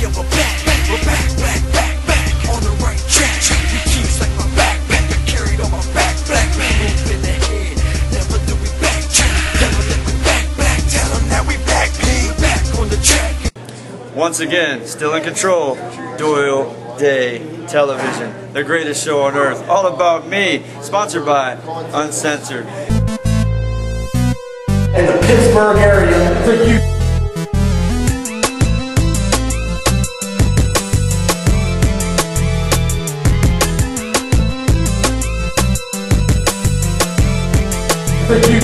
Yeah, we're back, on the right track. We keeps like my backpack, I carried on my back, black move in the head. Never do we backtrack, never let we back. Tell them that we back on the track. Once again, still in control, Doyle Day Television, the greatest show on earth, all about me, sponsored by Uncensored. In the Pittsburgh area, for you. For you.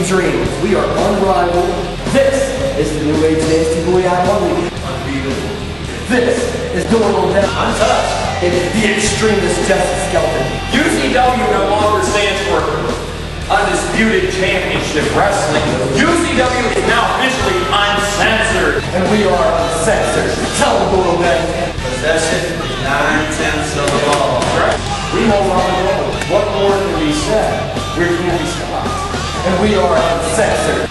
Dreams. We are unrivaled. This is the new age nasty boy I believe. Unbeatable. This is Doyle untouched. It is the extremist Justice Skelton. UCW no longer stands for Undisputed Championship Wrestling. UCW is now officially uncensored. And we are uncensored. Tell them Doyle that. Possession is 9/10 of the ball. Right? We know what more can be said. Where can we stop? And we are uncensored.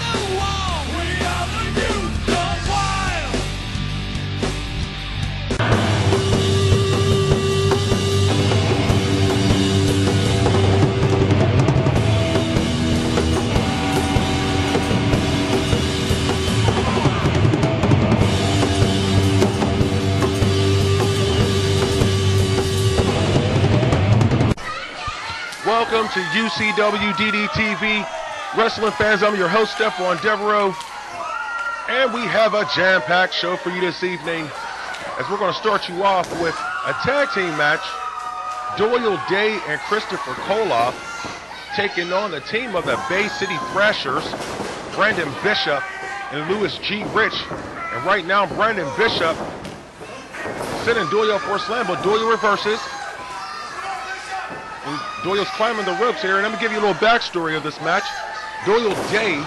Welcome to UCW DDTv. Wrestling fans, I'm your host, Stephon Devereaux, and we have a jam-packed show for you this evening, as we're going to start you off with a tag team match. Doyle Day and Christopher Koloff taking on the team of the Bay City Thrashers, Brandon Bishop and Louis G. Rich. And right now, Brandon Bishop sending Doyle for a slam, but Doyle reverses. And Doyle's climbing the ropes here, and let me give you a little backstory of this match. Doyle Day,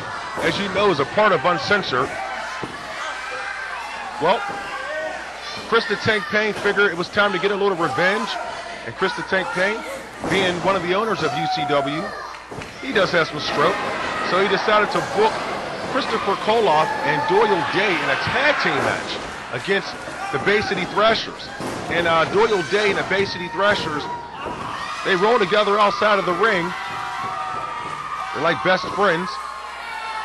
as you know, is a part of Uncensored. Well, Chris the Tank Payne figured it was time to get a little revenge. And Chris the Tank Payne, being one of the owners of UCW, he does have some stroke. So he decided to book Christopher Koloff and Doyle Day in a tag team match against the Bay City Thrashers. And Doyle Day and the Bay City Thrashers, they roll together outside of the ring. They're like best friends.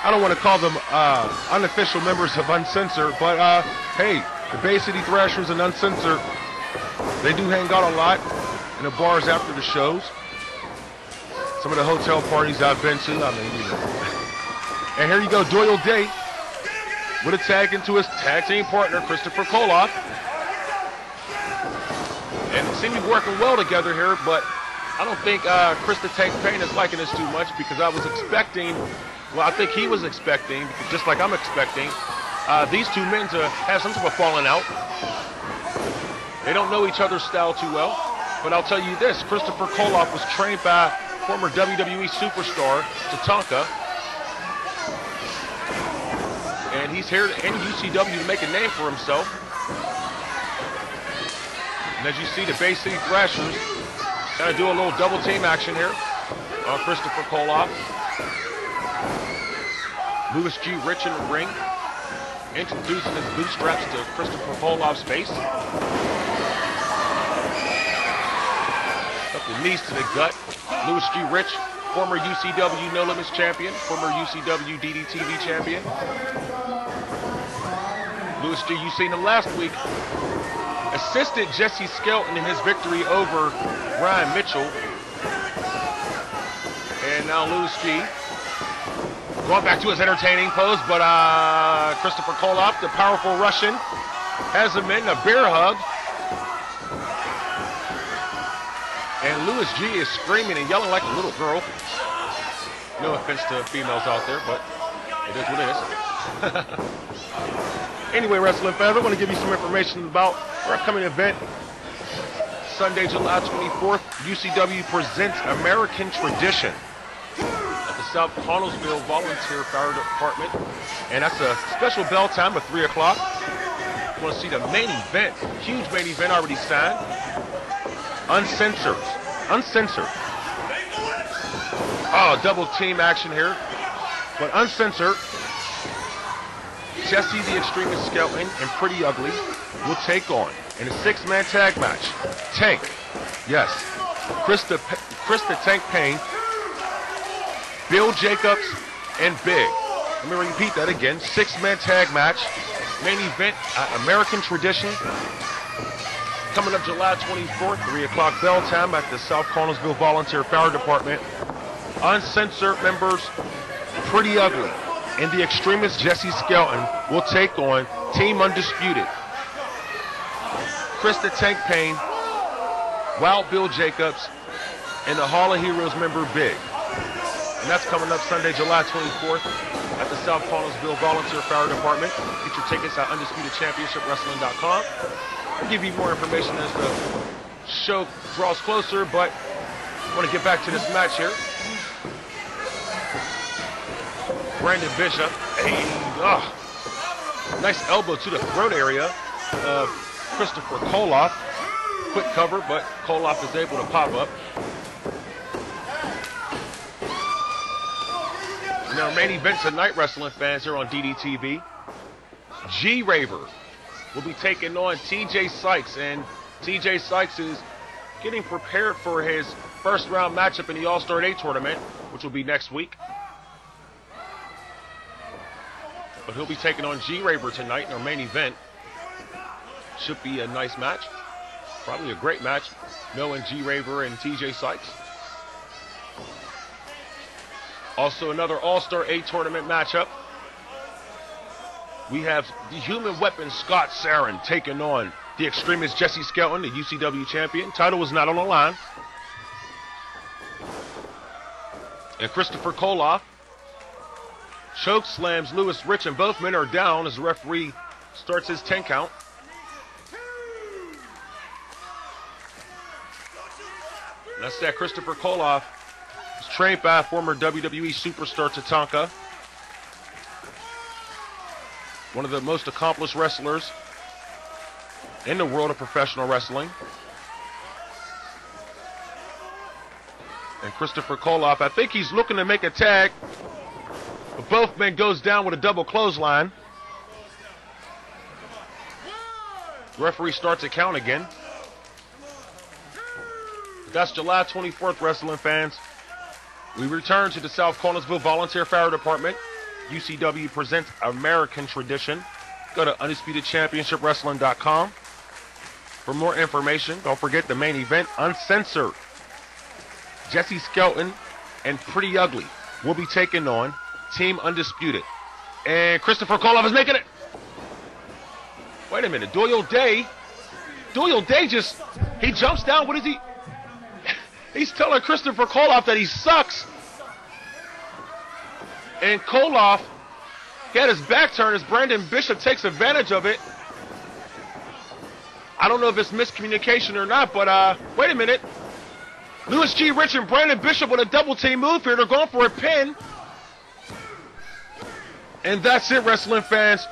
I don't want to call them unofficial members of Uncensored, but hey, the Bay City Thrashers and Uncensored, they do hang out a lot in the bars after the shows. Some of the hotel parties I've been to, I mean, you know. And here you go, Doyle Day with a tag into his tag team partner, Christopher Koloff. And it seemed to be working well together here, but I don't think Chris the Tank Payne is liking this too much, because I was expecting, well, I think he was expecting, just like I'm expecting, these two men to have some sort of falling out. They don't know each other's style too well, but I'll tell you this, Christopher Koloff was trained by former WWE superstar Tatanka, and he's here in UCW to make a name for himself. And as you see, the Bay City Thrashers kind of do a little double team action here on Christopher Koloff. Louis G. Rich in the ring, introducing his bootstraps to Christopher Koloff's face. Up the knees to the gut. Louis G. Rich, former UCW No Limits champion, former UCW DDTv champion. Louis G., you seen him last week, assisted Jesse Skelton in his victory over Ryan Mitchell. And now Louis G. Going back to his entertaining pose, but Christopher Koloff, the powerful Russian, has him in a bear hug. And Louis G is screaming and yelling like a little girl. No offense to females out there, but it is what it is. Anyway, wrestling fans, I want to give you some information about our upcoming event. Sunday, July 24th, UCW presents American Tradition at the South Connellsville Volunteer Fire Department. And that's a special bell time of 3 o'clock. You want to see the main event, huge main event already signed. Uncensored. Oh, double team action here. But uncensored, Jesse the Extremist Skelton and Pretty Ugly will take on in a 6-man tag match. Tank, yes. Krista Tank Payne, Bill Jacobs, and Big. Let me repeat that again. 6-man tag match. Main event, American Tradition. Coming up July 24th, 3 o'clock bell time at the South Connellsville Volunteer Fire Department. Uncensored members, Pretty Ugly, and the Extremist Jesse Skelton will take on Team Undisputed. Krista Tank Payne, Wild Bill Jacobs, and the Hall of Heroes member Big. And that's coming up Sunday, July 24th at the South Connellsville Volunteer Fire Department. Get your tickets at UndisputedChampionshipWrestling.com. I'll give you more information as the show draws closer, but I want to get back to this match here. Brandon Bishop, nice elbow to the throat area of Christopher Koloff. Quick cover, but Koloff is able to pop up. Now, main event tonight, wrestling fans here on DDTv. G-Raver will be taking on Tjay Sykes, and Tjay Sykes is getting prepared for his first round matchup in the All-Star 8 tournament, which will be next week. But he'll be taking on G-Raver tonight in our main event. Should be a nice match. Probably a great match, knowing G-Raver and Tjay Sykes. Also another All-Star 8 tournament matchup. We have the Human Weapon Scott Sarin taking on the Extremist Jesse Skelton, the UCW champion. Title was not on the line. And Christopher Koloff choke slams Lewis Rich, and both men are down as the referee starts his 10 count. That's that Christopher Koloff was trained by former WWE superstar Tatanka, one of the most accomplished wrestlers in the world of professional wrestling. And Christopher Koloff, I think he's looking to make a tag, but both men goes down with a double clothesline. Referee starts a count again. That's July 24th, wrestling fans. We return to the South Connellsville Volunteer Fire Department. UCW presents American Tradition. Go to UndisputedChampionshipWrestling.com for more information. Don't forget the main event, Uncensored. Jesse Skelton and Pretty Ugly will be taking on Team Undisputed. And Christopher Koloff is making it. Wait a minute, Doyle Day just, he jumps down. What is he? He's telling Christopher Koloff that he sucks. And Koloff, he had his back turned as Brandon Bishop takes advantage of it. I don't know if it's miscommunication or not, but wait a minute. Louis G. Rich and Brandon Bishop with a double team move here. They're going for a pin. And that's it, wrestling fans.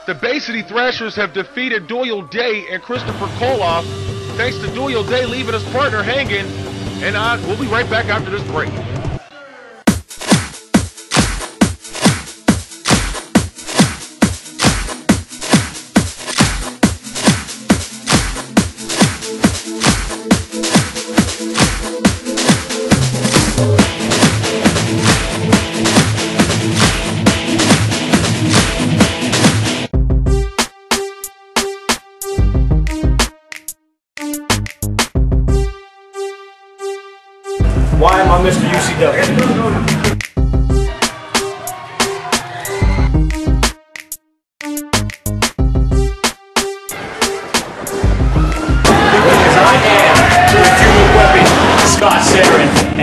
The Bay City Thrashers have defeated Doyle Day and Christopher Koloff, thanks to Doyle Day leaving his partner hanging. And we'll be right back after this break. Why am I Mr. UCW?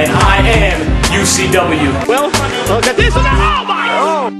and I am UCW. Well, look at this. Oh my! Oh.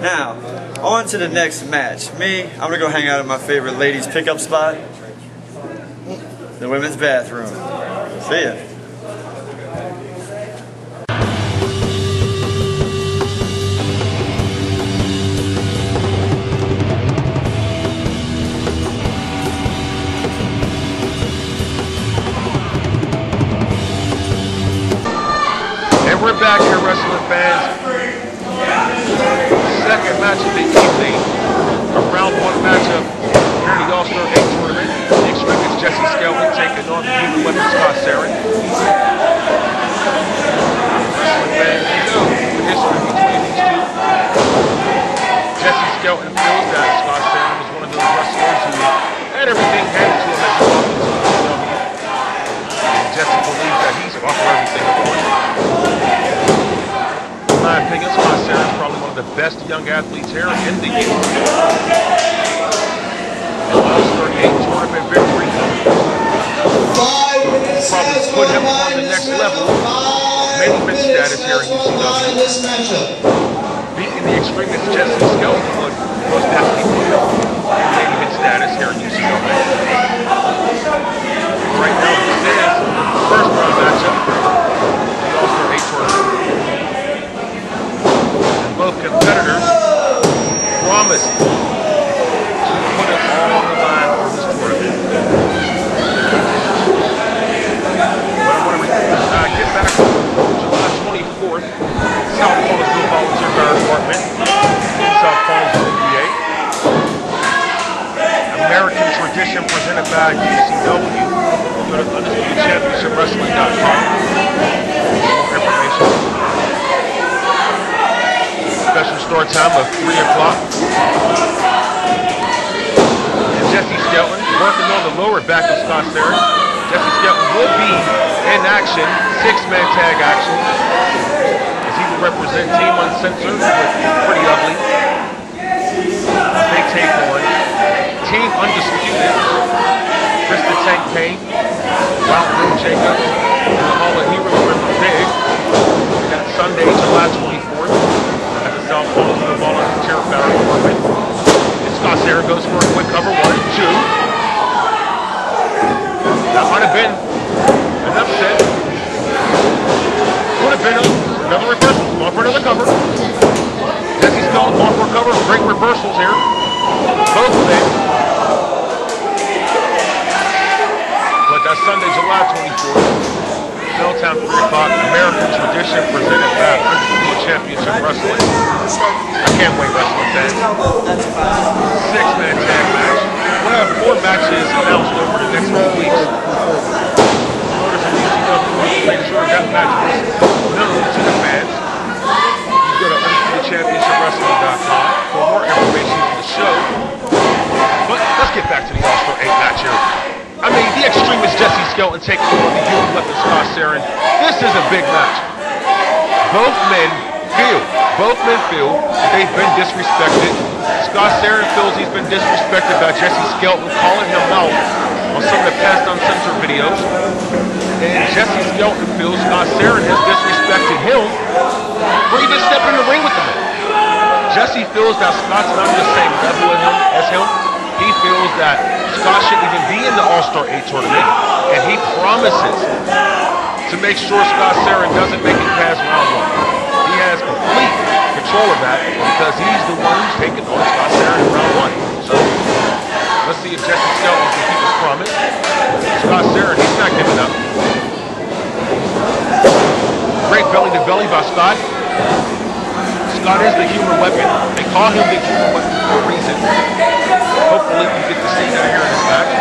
Now, on to the next match. I'm gonna go hang out at my favorite ladies pickup spot, the women's bathroom. See ya. And we're back here, wrestling fans. Second match of the evening, a round one matchup here in the All-Star 8 tournament. The Extremists Jesse Skelton taking on the Human Weapon Scott Sarin. Wrestling fans, you know the history between these two. Jesse Skelton feels that Scott Sarin was one of those wrestlers who had everything handed to him as he walked into UCW. And Jesse believes that he's fought for everything of course. In my opinion, Scott Sarin is probably one of the best young athletes here in the game. An All-Star 8 tournament victory probably put him on the next level of main event status here in UCW. Beating the Extremists Jesse Skelton would most definitely put him in main event status here in UCW. Right now, this is the first round matchup of the All-Star 8 tournament. Both competitors promised to put it all on the line for this tournament. But I want to get back to July 24th, South Collinsville Volunteer Fire Department in South Collinsville, PA. American Tradition presented by UCW. Go to UndisputeChampionshipWrestling.com for more information. Special start time of 3 o'clock. And Jesse Skelton working on the lower back of Scott Sarin. Jesse Skelton will be in action, 6-man tag action, as he will represent Team Uncensored with Pretty Ugly. They take on Team Undisputed, Chris the Tank Payne, Wild Bill Jacobs, and the Hall of Heroes River Big. That's Sunday, July 24th. South Collinsville Volunteer Fire Department. And Scott Sarin goes for a quick cover, 1, 2. That might have been enough said. Would have been another reversal. Going for another cover. Jesse Skelton going for a cover. Great reversals here. Both of them. But that's Sunday, July 24th. Belltown 3 o'clock, American Tradition presented by Undisputed Championship Wrestling. I can't wait, wrestling fans. 6-man tag match. We'll have 4 matches announced over the next 2 weeks. Promoters in UCW want to make sure that match was known to the fans. You go to UndisputeChampionshipWrestling.com for more information on the show. But let's get back to the All-Star 8 match here. I mean, the Extremists Jesse Skelton taking on the Human Weapon Scott Sarin. This is a big match. Both men feel that they've been disrespected. Scott Sarin feels he's been disrespected by Jesse Skelton, calling him out on some of the past uncensored videos. And Jesse Skelton feels Scott Sarin has disrespected him for even stepping in the ring with the man. Jesse feels that Scott's not on the same level as him. He feels that Scott shouldn't even be in the All-Star 8 tournament, and he promises to make sure Scott Sarin doesn't make it past round 1. He has complete control of that because he's the one who's taking on Scott Sarin in round 1. So let's see if Jesse Skelton can keep his promise. Scott Sarin, he's not giving up. Great belly-to-belly by Scott. Scott is the human weapon. They call him the human weapon for a reason. Hopefully we get to see that here in this match.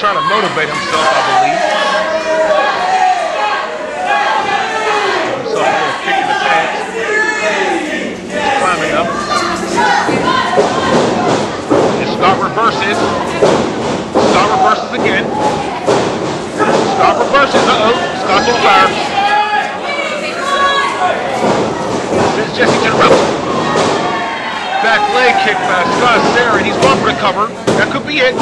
trying to motivate himself, I believe. Himself a little kick in the pants. He's climbing up. And Scott reverses. Scott reverses again. Scott reverses. Uh-oh. Scott's on fire. Sends Jesse to the rope. Back leg kick by Scott Sarin. He's going for the cover. That could be it.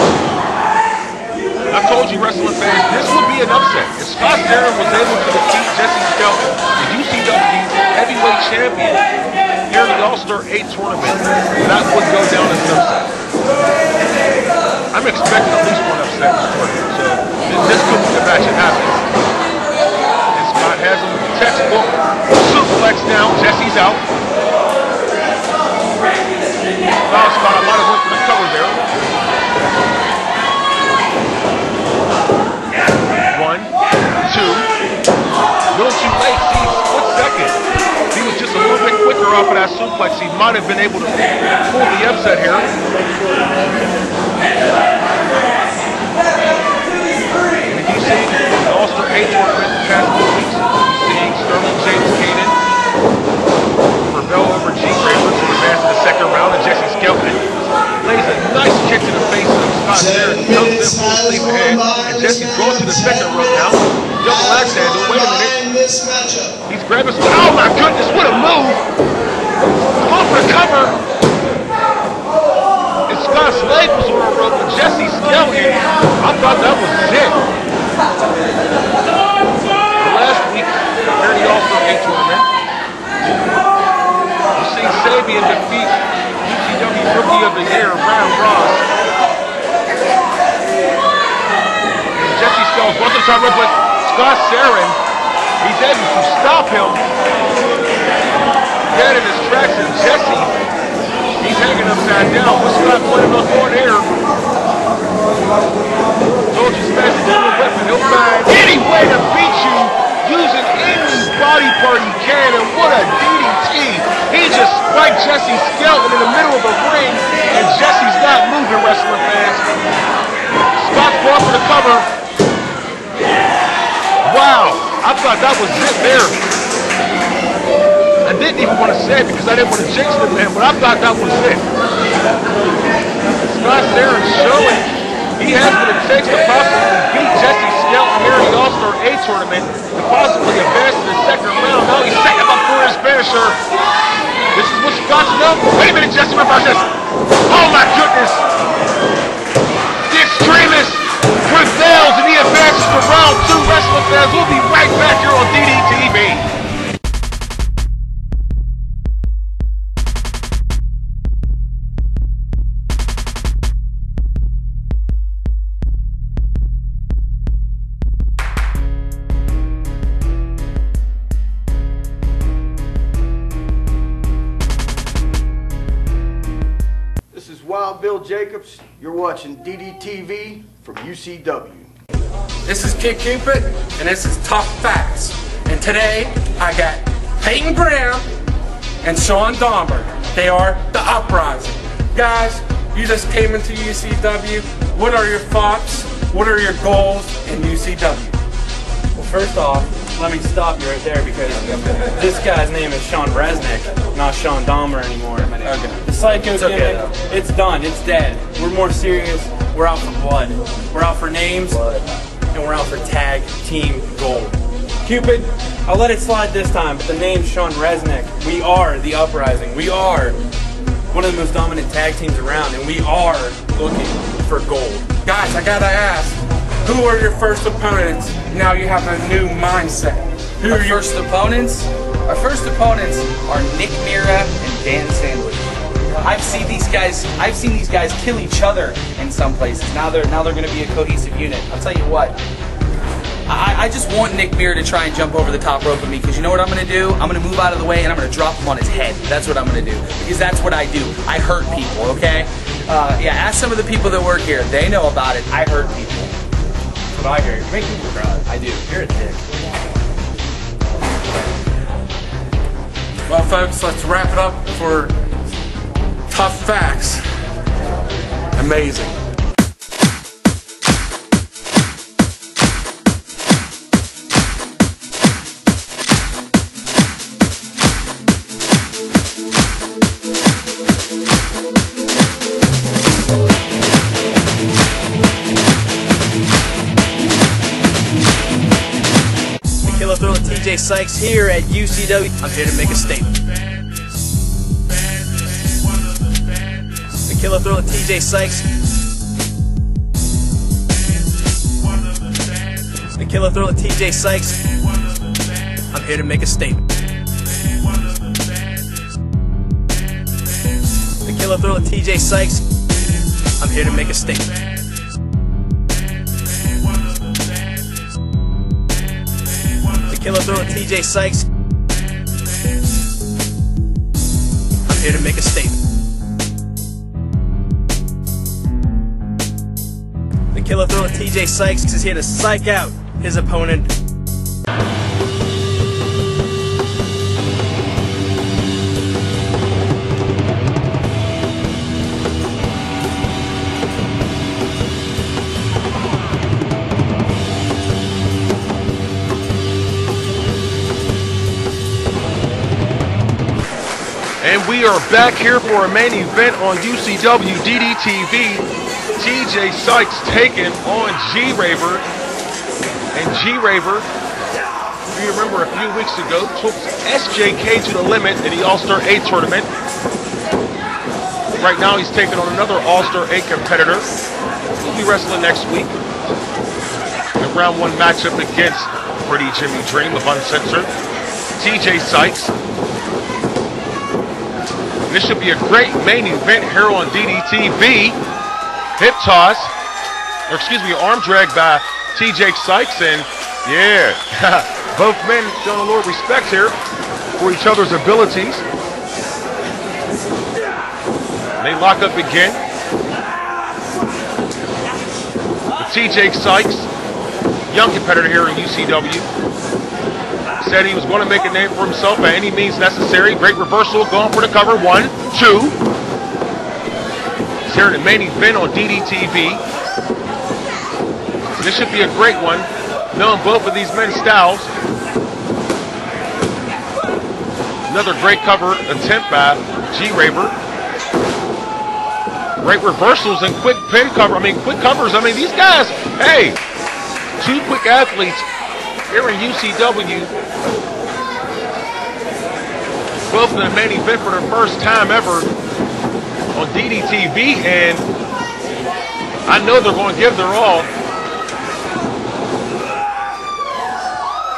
I told you, wrestling fans, this would be an upset. If Scott Sarin was able to defeat Jesse Skelton, the UCW heavyweight champion, here in the All-Star 8 tournament, that would go down as an upset. I'm expecting at least one upset in this tournament, so this could be the match that happens. And Scott has him textbook suplex down. Jesse's out. Now Scott, I might have went for the cover there. 1, 2. Little too late. See, split second. If he was just a little bit quicker off of that suplex, he might have been able to pull the upset here. And if you see the All-Star 8 tournament the past 2 weeks, you're seeing Sterling James Caden rebel over G-Raver to advance to the second round, and Jesse Skelton lays a nice kick to the face of Scott Sarin, comes in full steam ahead, and Jesse's going to the second rope now. Double axe handle, wait a minute. He's grabbing, oh my goodness, what a move! Going for the cover. And Scott's leg was on the rope, and Jesse Skelton, I thought that was it. Last week, during the All-Star 8 tournament, we've seen Sabian defeat UCW Rookie of the Year, Ryan Ross. And Jesse Skelton wants to try to but Scott Sarin, he's able to stop him dead in his tracks, and Jesse, he's hanging upside down. What's Scott playing up on here? Told you Smash is a little weapon. He'll find any way to beat you using any body part he can, and what a DDT. He just spiked Jesse Skelton in the middle of the ring, and Jesse's not moving, wrestling fans. Scott's going for the cover. Wow, I thought that was it there. I didn't even want to say it because I didn't want to jinx the man, but I thought that was it. Scott Sarin showing he has what it takes to possibly beat Jesse Skelton here in the All-Star 8 tournament to possibly advance to the second round. Now he's setting up for his finisher. This is what Scott's done. Wait a minute, Jesse reverses. Oh my goodness. The extremist prevails and he advances to round 2. Wrestling fans, we'll be right back here on DDTv. Bill Jacobs, you're watching DDTv from UCW. This is Kid Cupid, and this is Tuff Facts. And today, I got Peyton Brown and Sean Dahmer. They are the Uprising. Guys, you just came into UCW. What are your thoughts? What are your goals in UCW? Well, first off, let me stop you right there because this guy's name is Sean Resnick, not Sean Dahmer anymore. Okay. The Psycho gimmick, it's done, it's dead. We're more serious, we're out for blood. We're out for names, and we're out for tag team gold. Cupid, I'll let it slide this time, but the name's Sean Resnick. We are the Uprising. We are one of the most dominant tag teams around, and we are looking for gold. Guys, I gotta ask, who are your first opponents? Now you have a new mindset. Who are your first opponents? Our first opponents are Nick Mira and Dan Sandwich. I've seen these guys kill each other in some places. Now they're going to be a cohesive unit. I'll tell you what. I just want Nick Mira to try and jump over the top rope with me, because you know what I'm going to do? I'm going to move out of the way and I'm going to drop him on his head. That's what I'm going to do, because that's what I do. I hurt people, okay? Yeah, ask some of the people that work here. They know about it. I hurt people. That's what I hear. You make people cry. I do. You're a dick. Well, folks, let's wrap it up for Tuff Facts. Amazing. Tjay Sykes here at UCW. I'm here to make a statement. The killer thriller Tjay Sykes. The killer thriller Tjay Sykes. I'm here to make a statement. The killer thriller Tjay Sykes. I'm here to make a statement. The killer thriller Tjay Sykes. I'm here to make a statement. The killer thriller Tjay Sykes is here to psych out his opponent. And we are back here for a main event on UCW DDTv. Tjay Sykes taking on G-Raver. And G-Raver, if you remember a few weeks ago, took SJK to the limit in the All-Star 8 tournament. Right now he's taking on another All-Star 8 competitor. He'll be wrestling next week. The round 1 matchup against Pretty Jimmy Dream of Uncensored. Tjay Sykes. This should be a great main event here on DDTv. Hip toss, or excuse me, arm drag by Tjay Sykes, and yeah, both men showing a little respect here for each other's abilities. They lock up again. But Tjay Sykes, young competitor here in UCW, said he was going to make a name for himself by any means necessary. Great reversal, going for the cover. 1, 2. He's here in the main event on DDTv. This should be a great one, knowing both of these men's styles. Another great cover attempt by G-Raver. Great reversals and quick pin cover. Quick covers. These guys, hey, 2 quick athletes here in UCW, both in the main event for the first time ever on DDTv, and I know they're going to give their all.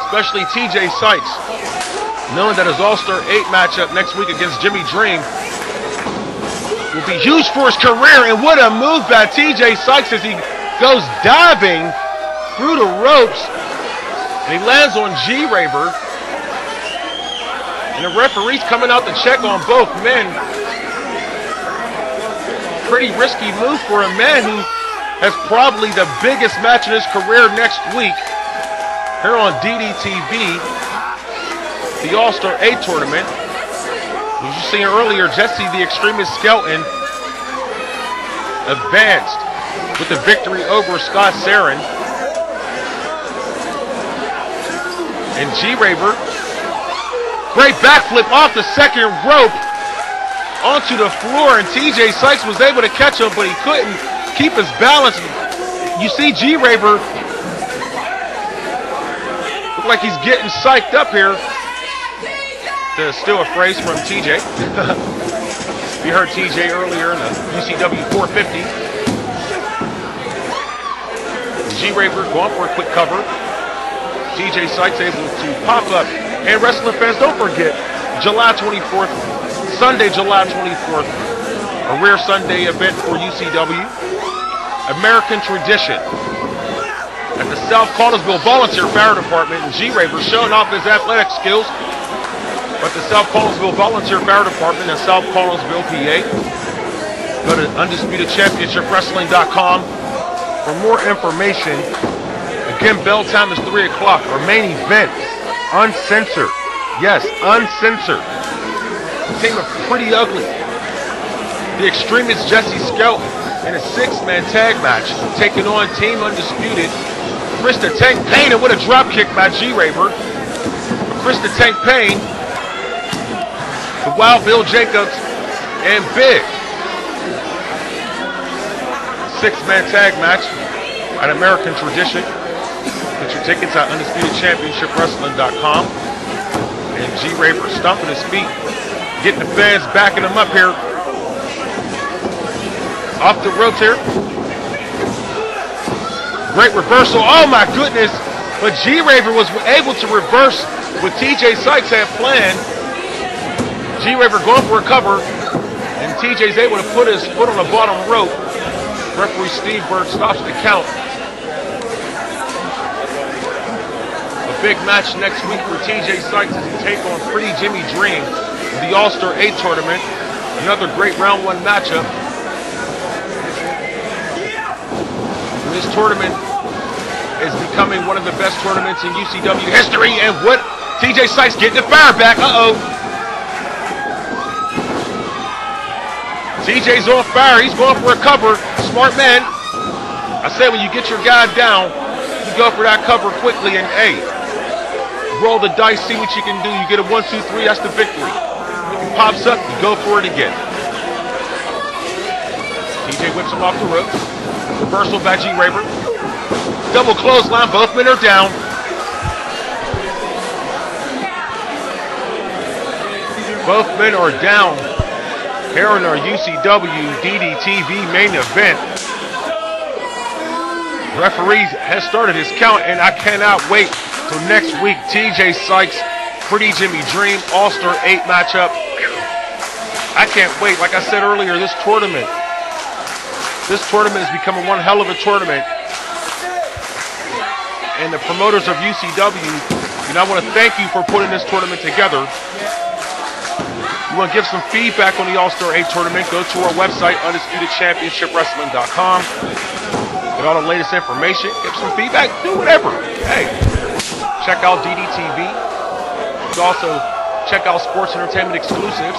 Especially Tjay Sykes, knowing that his All-Star 8 matchup next week against Jimmy Dream will be huge for his career. And what a move by Tjay Sykes as he goes diving through the ropes. And he lands on G-Raver. And the referee's coming out to check on both men. Pretty risky move for a man who has probably the biggest match in his career next week here on DDTv, the All-Star 8 tournament. As you seen earlier, Jesse the Extremist Skelton advanced with the victory over Scott Sarin. And G-Raver, great backflip off the second rope onto the floor, and Tjay Sykes was able to catch him, but he couldn't keep his balance. You see G-Raver look like he's getting psyched up here. To steal a phrase from Tjay. You heard Tjay earlier in the UCW 450. G-Raver going for a quick cover. Tjay Sykes able to pop up. And wrestling fans, don't forget, July 24th, Sunday, July 24th, a rare Sunday event for UCW. American Tradition at the South Connellsville Volunteer Fire Department, and G-Raver showing off his athletic skills at the South Connellsville Volunteer Fire Department in South Connellsville, PA. Go to UndisputedChampionshipWrestling.com for more information. Again, bell time is 3 o'clock. Our main event, uncensored. Yes, uncensored. Team of Pretty Ugly. The Extremist Jesse Skelton in a 6-man tag match, taking on Team Undisputed, Chris the Tank Payne, and what a drop kick by G-Raver. Chris the Tank Payne, the Wild Bill Jacobs, and Big. 6-man tag match at American Tradition. Get your tickets at UndisputedChampionshipWrestling.com. And G-Raver stomping his feet, getting the fans backing him up here. Off the ropes here. Great reversal. Oh my goodness. But G-Raver was able to reverse what Tjay Sykes had planned. G-Raver going for a cover. And TJ's able to put his foot on the bottom rope. Referee Steve Bird stops the count. A big match next week for Tjay Sykes as he take on Pretty Jimmy Dream in the All-Star 8 tournament. Another great round 1 matchup. This tournament is becoming one of the best tournaments in UCW history. And what? Tjay Sykes getting the fire back. Uh-oh. TJ's on fire. He's going for a cover. Smart man. I said when you get your guy down, you go for that cover quickly and, hey, roll the dice, see what you can do. You get a 1, 2, 3, that's the victory. If he pops up, you go for it again. TJ whips him off the ropes. Reversal by G-Raver. Double clothesline, both men are down. Both men are down here in our UCW DDTv main event. Referee has started his count, and I cannot wait till next week. Tjay Sykes, Pretty Jimmy Dream, All-Star 8 matchup. I can't wait. Like I said earlier, this tournament is becoming one hell of a tournament. And the promoters of UCW, and I want to thank you for putting this tournament together. You want to give some feedback on the All-Star 8 tournament, go to our website, UndisputedChampionshipWrestling.com. Get all the latest information, give some feedback, do whatever. Hey, check out DDTv. You can also check out Sports Entertainment Exclusives,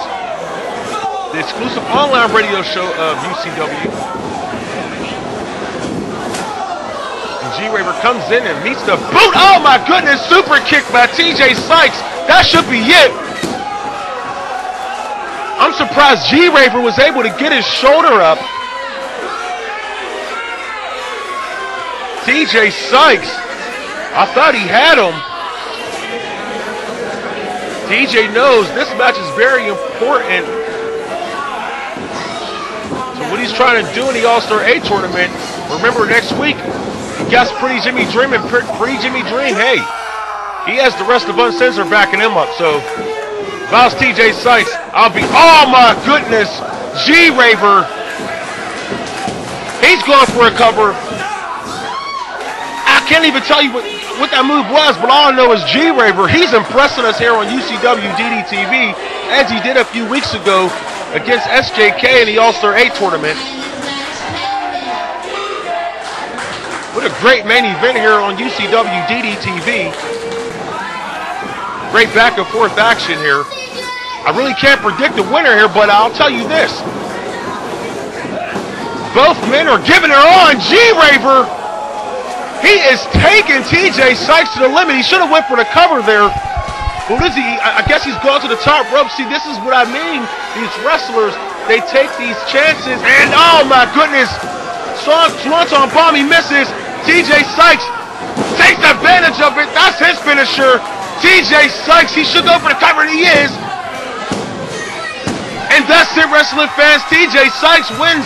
the exclusive online radio show of UCW. And G-Raver comes in and meets the boot. Oh my goodness, super kick by Tjay Sykes. That should be it. I'm surprised G-Raver was able to get his shoulder up. Tjay Sykes, I thought he had him. TJ knows this match is very important. So what he's trying to do in the All-Star 8 tournament, remember next week, he got Pretty Jimmy Dream, and Pretty Jimmy Dream, hey, he has the rest of Uncensored backing him up. So if I was Tjay Sykes, I'll be, oh my goodness, G-Raver. He's going for a cover. I can't even tell you what that move was, but all I know is G-Raver, he's impressing us here on UCW DDTv, as he did a few weeks ago against SJK in the All-Star 8 tournament. What a great main event here on UCW DDTv. Great back and forth action here. I really can't predict the winner here, but I'll tell you this. Both men are giving it on. G-Raver, he is taking Tjay Sykes to the limit. He should have went for the cover there. But what is he? I guess he's gone to the top rope. See, this is what I mean. These wrestlers, they take these chances. And oh my goodness, Swanton bomb, he misses. Tjay Sykes takes advantage of it. That's his finisher. Tjay Sykes, he should go for the cover, and he is. And that's it, wrestling fans. Tjay Sykes wins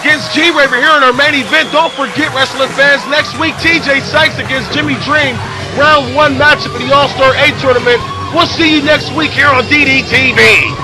against G-Raver here in our main event. Don't forget, wrestling fans, next week, Tjay Sykes against Jimmy Dream. Round 1 matchup in the All-Star 8 tournament. We'll see you next week here on DDTv.